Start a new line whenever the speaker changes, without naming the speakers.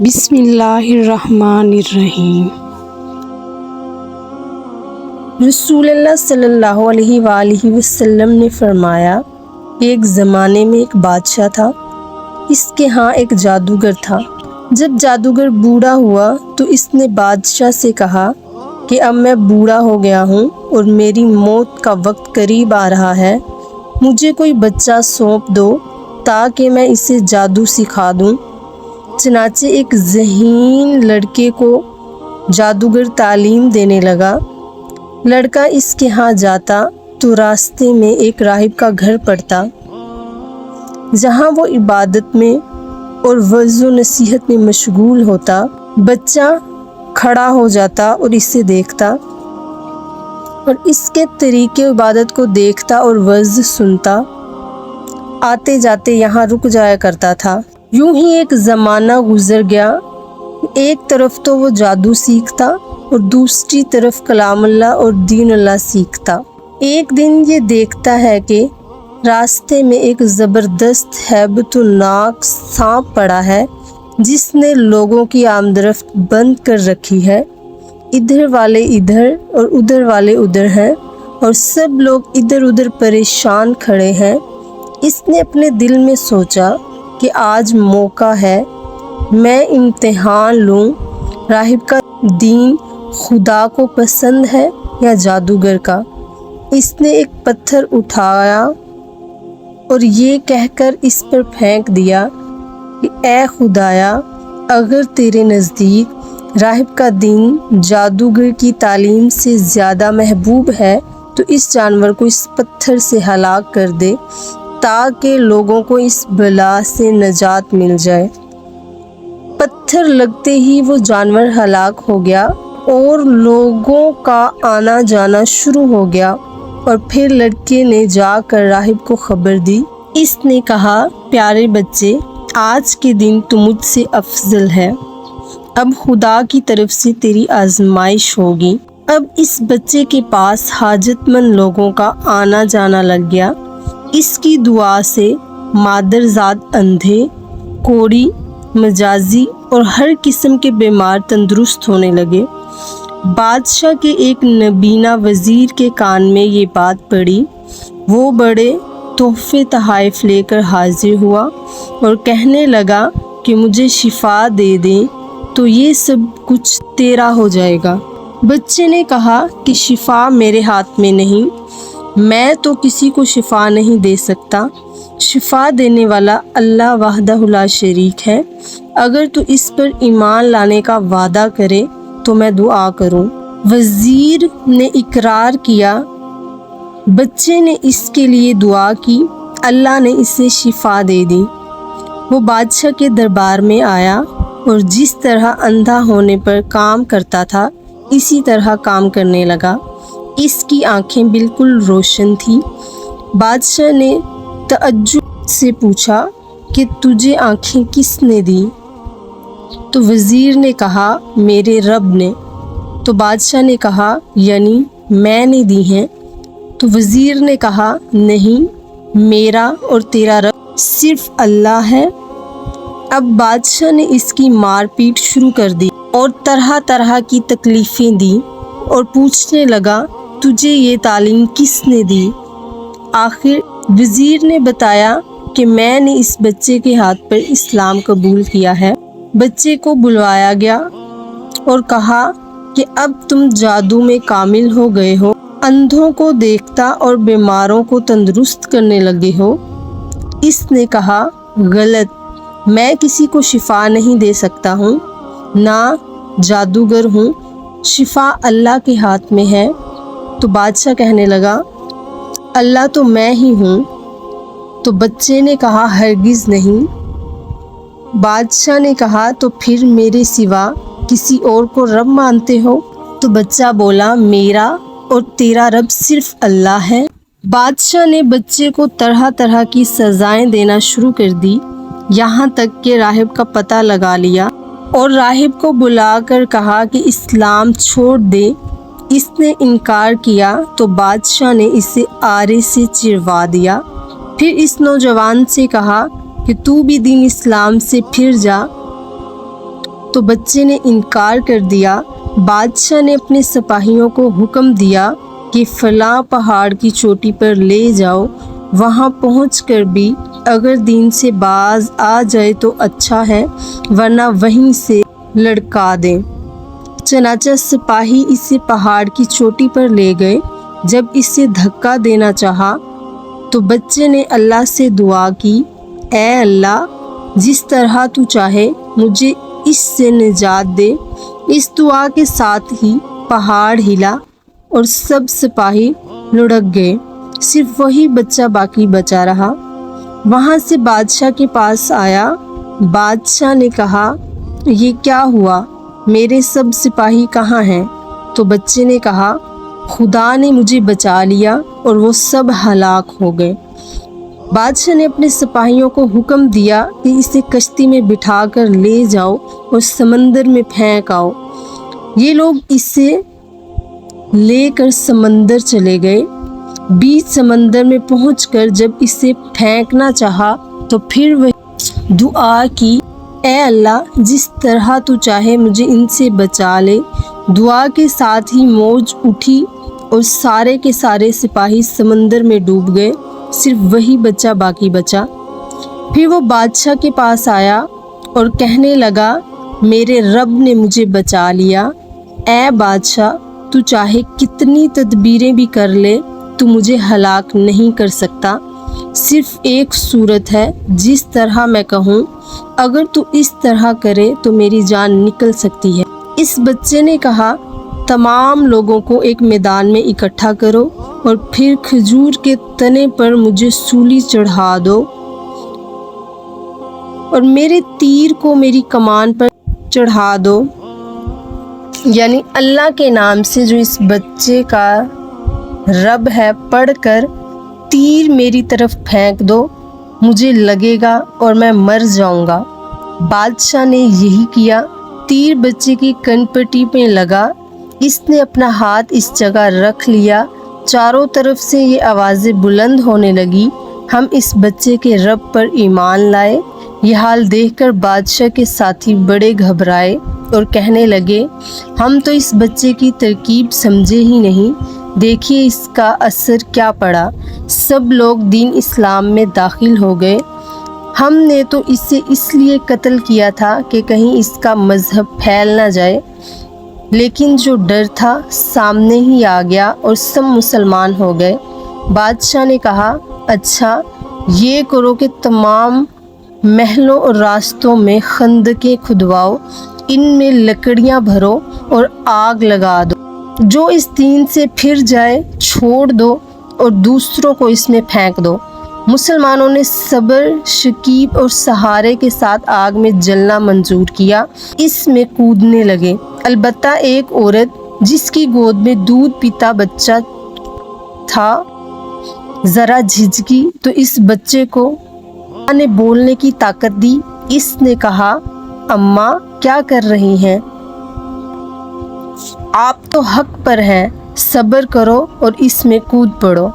بسم اللہ الرحمن الرحیم۔
رسول اللہ صلی اللہ علیہ وآلہ وسلم نے فرمایا کہ ایک زمانے میں ایک بادشاہ تھا، اس کے ہاں ایک جادوگر تھا۔ جب جادوگر بوڑھا ہوا تو اس نے بادشاہ سے کہا کہ اب میں بوڑھا ہو گیا ہوں اور میری موت کا وقت قریب آ رہا ہے، مجھے کوئی بچہ سونپ دو تاکہ میں اسے جادو سکھا دوں۔ چنانچہ ایک ذہین لڑکے کو جادوگر تعلیم دینے لگا۔ لڑکا اس کے ہاں جاتا تو راستے میں ایک راہب کا گھر پڑتا، جہاں وہ عبادت میں اور وعظ و نصیحت میں مشغول ہوتا۔ بچہ کھڑا ہو جاتا اور اسے دیکھتا اور اس کے طریقے عبادت کو دیکھتا اور وعظ سنتا۔ آتے جاتے یہاں رک جایا کرتا تھا۔ یوں ہی ایک زمانہ گزر گیا۔ ایک طرف تو وہ جادو سیکھتا اور دوسری طرف کلام اللہ اور دین اللہ سیکھتا۔ ایک دن یہ دیکھتا ہے کہ راستے میں ایک زبردست ہیبت ناک سانپ پڑا ہے، جس نے لوگوں کی آمدرفت بند کر رکھی ہے۔ ادھر والے ادھر اور ادھر والے ادھر ہیں اور سب لوگ ادھر ادھر پریشان کھڑے ہیں۔ اس نے اپنے دل میں سوچا کہ آج موقع ہے، میں امتحان لوں، راہب کا دین خدا کو پسند ہے یا جادوگر کا۔ اس نے ایک پتھر اٹھایا اور یہ کہہ کر اس پر پھینک دیا کہ اے خدایا، اگر تیرے نزدیک راہب کا دین جادوگر کی تعلیم سے زیادہ محبوب ہے تو اس جانور کو اس پتھر سے ہلاک کر دے تاکہ لوگوں کو اس بلا سے نجات مل جائے۔ پتھر لگتے ہی وہ جانور ہلاک ہو گیا اور لوگوں کا آنا جانا شروع ہو گیا، اور پھر لڑکے نے جا کر راہب کو خبر دی۔ اس نے کہا، پیارے بچے، آج کے دن تو مجھ سے افضل ہے، اب خدا کی طرف سے تیری آزمائش ہوگی۔ اب اس بچے کے پاس حاجت مند لوگوں کا آنا جانا لگ گیا۔ اس کی دعا سے مادرزاد اندھے، کوڑی، مجازی اور ہر قسم کے بیمار تندرست ہونے لگے۔ بادشاہ کے ایک نبینا وزیر کے کان میں یہ بات پڑی۔ وہ بڑے تحفے تحائف لے کر حاضر ہوا اور کہنے لگا کہ مجھے شفا دے دیں تو یہ سب کچھ تیرا ہو جائے گا۔ بچے نے کہا کہ شفا میرے ہاتھ میں نہیں، میں تو کسی کو شفا نہیں دے سکتا، شفا دینے والا اللہ وحدہ لا شریک ہے، اگر تو اس پر ایمان لانے کا وعدہ کرے تو میں دعا کروں۔ وزیر نے اقرار کیا۔ بچے نے اس کے لیے دعا کی، اللہ نے اسے شفا دے دی۔ وہ بادشاہ کے دربار میں آیا اور جس طرح اندھا ہونے پر کام کرتا تھا اسی طرح کام کرنے لگا۔ اس کی آنکھیں بالکل روشن تھیں۔ بادشاہ نے تعجب سے پوچھا کہ تجھے آنکھیں کس نے دی؟ تو وزیر نے کہا، میرے رب نے۔ تو بادشاہ نے کہا، یعنی میں نے دی ہیں؟ تو وزیر نے کہا، نہیں، میرا اور تیرا رب صرف اللہ ہے۔ اب بادشاہ نے اس کی مار پیٹ شروع کر دی اور طرح طرح کی تکلیفیں دی اور پوچھنے لگا، تجھے یہ تعلیم کس نے دی؟ آخر وزیر نے بتایا کہ میں نے اس بچے کے ہاتھ پر اسلام قبول کیا ہے۔ بچے کو بلوایا گیا اور کہا کہ اب تم جادو میں کامل ہو گئے ہو، اندھوں کو دیکھتا اور بیماروں کو تندرست کرنے لگے ہو۔ اس نے کہا، غلط، میں کسی کو شفا نہیں دے سکتا ہوں، نہ جادوگر ہوں، شفا اللہ کے ہاتھ میں ہے۔ تو بادشاہ کہنے لگا، اللہ تو میں ہی ہوں۔ تو بچے نے کہا، ہرگز نہیں۔ بادشاہ نے کہا، تو پھر میرے سوا کسی اور کو رب مانتے ہو؟ تو بچہ بولا، میرا اور تیرا رب صرف اللہ ہے۔ بادشاہ نے بچے کو طرح طرح کی سزائیں دینا شروع کر دی، یہاں تک کہ راہب کا پتہ لگا لیا اور راہب کو بلا کر کہا کہ اسلام چھوڑ دے۔ اس نے انکار کیا تو بادشاہ نے اسے آرے سے چروا دیا۔ پھر اس نوجوان سے کہا کہ تو بھی دین اسلام سے پھر جا تو بچے نے انکار کر دیا۔ بادشاہ نے اپنے سپاہیوں کو حکم دیا کہ فلاں پہاڑ کی چوٹی پر لے جاؤ، وہاں پہنچ کر بھی اگر دین سے باز آ جائے تو اچھا ہے، ورنہ وہیں سے لڑکا دیں۔ چنانچہ سپاہی اسے پہاڑ کی چوٹی پر لے گئے۔ جب اسے دھکا دینا چاہا تو بچے نے اللہ سے دعا کی، اے اللہ، جس طرح تو چاہے مجھے اس سے نجات دے۔ اس دعا کے ساتھ ہی پہاڑ ہلا اور سب سپاہی لڑک گئے، صرف وہی بچہ باقی بچا رہا۔ وہاں سے بادشاہ کے پاس آیا۔ بادشاہ نے کہا، یہ کیا ہوا؟ میرے سب سپاہی کہاں ہیں؟ تو بچے نے کہا، خدا نے مجھے بچا لیا اور وہ سب ہلاک ہو گئے۔ بادشاہ نے اپنے سپاہیوں کو حکم دیا کہ اسے کشتی میں بٹھا کر لے جاؤ اور سمندر میں پھینک آؤ۔ یہ لوگ اسے لے کر سمندر چلے گئے۔ بیچ سمندر میں پہنچ کر جب اسے پھینکنا چاہا تو پھر وہ دعا کی، اے اللہ، جس طرح تو چاہے مجھے ان سے بچا لے۔ دعا کے ساتھ ہی موج اٹھی اور سارے کے سارے سپاہی سمندر میں ڈوب گئے، صرف وہی بچہ باقی بچا۔ پھر وہ بادشاہ کے پاس آیا اور کہنے لگا، میرے رب نے مجھے بچا لیا۔ اے بادشاہ، تو چاہے کتنی تدبیریں بھی کر لے تو مجھے ہلاک نہیں کر سکتا۔ صرف ایک صورت ہے، جس طرح میں کہوں، اگر تو اس طرح کرے تو میری جان نکل سکتی ہے۔ اس بچے نے کہا، تمام لوگوں کو ایک میدان میں اکٹھا کرو اور پھر کھجور کے تنے پر مجھے سولی چڑھا دو اور میرے تیر کو میری کمان پر چڑھا دو۔ یعنی اللہ کے نام سے جو اس بچے کا رب ہے پڑھ کر تیر میری طرف پھینک دو، مجھے لگے گا اور میں مر جاؤں گا۔ بادشاہ نے یہی کیا۔ تیر بچے کی کن پٹی میں لگا۔ اس نے اپنا ہاتھ اس جگہ رکھ لیا۔ چاروں طرف سے یہ آوازیں بلند ہونے لگی، ہم اس بچے کے رب پر ایمان لائے۔ یہ حال دیکھ کر بادشاہ کے ساتھی بڑے گھبرائے اور کہنے لگے، ہم تو اس بچے کی ترکیب سمجھے ہی نہیں، دیکھیے اس کا اثر کیا پڑا۔ سب لوگ دین اسلام میں داخل ہو گئے۔ ہم نے تو اسے اس لیے قتل کیا تھا کہ کہیں اس کا مذہب پھیل نہ جائے، لیکن جو ڈر تھا سامنے ہی آ گیا اور سب مسلمان ہو گئے۔ بادشاہ نے کہا، اچھا یہ کرو کہ تمام محلوں اور راستوں میں خندقیں کھدواؤ، ان میں لکڑیاں بھرو اور آگ لگا دو۔ جو اس دین سے پھر جائے چھوڑ دو اور دوسروں کو اس میں پھینک دو۔ مسلمانوں نے صبر، شکیب اور سہارے کے ساتھ آگ میں جلنا منظور کیا، اس میں کودنے لگے۔ البتہ ایک عورت جس کی گود میں دودھ پیتا بچہ تھا ذرا جھجکی تو اس بچے کو ماں نے بولنے کی طاقت دی۔ اس نے کہا، اماں کیا کر رہی ہیں؟ آپ تو حق پر ہیں، صبر کرو اور اس میں کود پڑو۔